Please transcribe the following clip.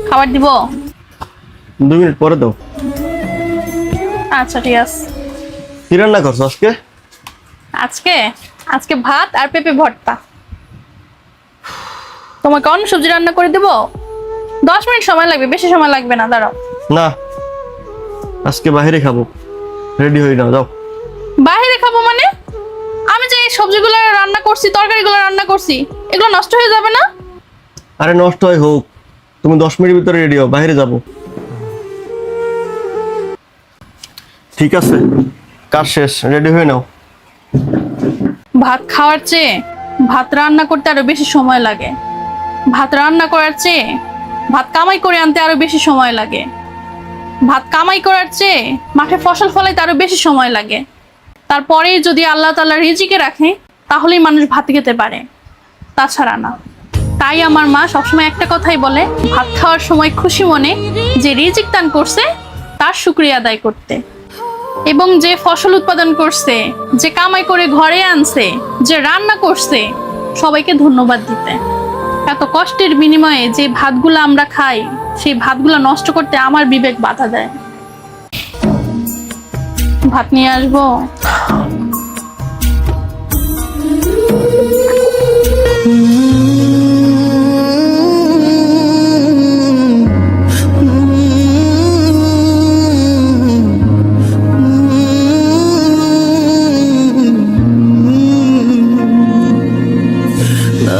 খাবার দিব? 2 মিনিট পরে দাও। আচ্ছা ঠিক আছে। কি রান্না করছো আজকে? আজকে আজকে ভাত আর পেঁপে ভর্তা। তোমাকে অন্য সবজি রান্না করে দেব? 10 মিনিট সময় লাগবে, বেশি সময় লাগবে না, দাঁড়াও। না, আজকে বাইরে খাবো। রেডি হয়ে নাও, যাও। বাইরে খাবো মানে? আমি যে এই সবজিগুলো রান্না করছি, তরকারিগুলো রান্না করছি, এগুলো নষ্ট হয়ে যাবে না? আরে নষ্ট হয় হোক, তুমি 10 মিনিট ভিতরে রেডি হও, বাইরে যাবো। ঠিক আছে, কাজ শেষ, রেডি হয়ে নাও। ভাত খাওয়ার চেয়ে ভাত রান্না করতে আরো বেশি সময় লাগে। ভাত রান্না করার চেয়ে ভাত কামাই করে আনতে আরো বেশি সময় লাগে। ভাত কামাই করার চেয়ে মাঠে ফসল ফলাইতে আরো বেশি সময় লাগে। তারপরেই যদি আল্লাহ তাআলা রিজিকে রাখে, তাহলেই মানুষ ভাত খেতে পারে, তাছাড়া না। তাই আমার মা সবসময় একটা কথাই বলে, ভাত খাওয়ার সময় খুশি মনে যে রিজিক দান করছে তার শুকরিয়া আদায় করতে, এবং যে ফসল উৎপাদন করছে, যে কামাই করে ঘরে আনছে, যে রান্না করছে, সবাইকে ধন্যবাদ দিতে। এত কষ্টের বিনিময়ে যে ভাতগুলো আমরা খাই, সেই ভাতগুলো নষ্ট করতে আমার বিবেক বাধা দেয়। ভাত নিয়ে আসবো? Na